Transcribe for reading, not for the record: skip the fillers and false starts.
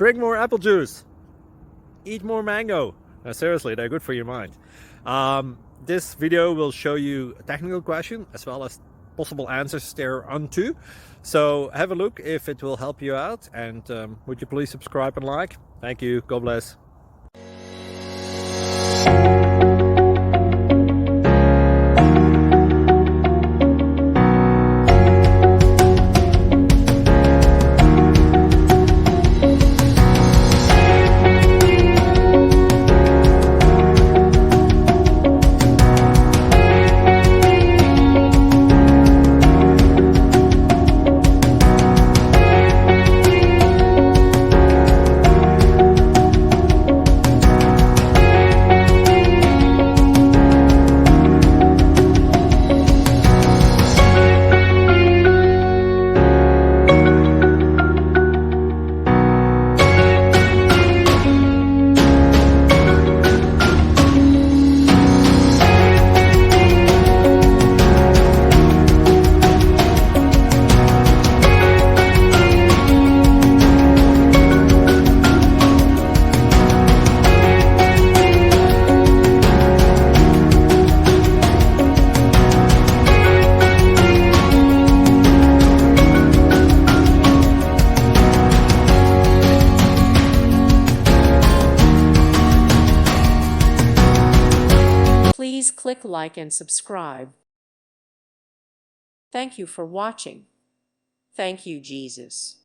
Drink more apple juice. Eat more mango. No, seriously, they're good for your mind. This video will show you a technical question as well as possible answers thereunto. So have a look if it will help you out, and would you please subscribe and like? Thank you. God bless. Please click like and subscribe. Thank you for watching. Thank you, Jesus.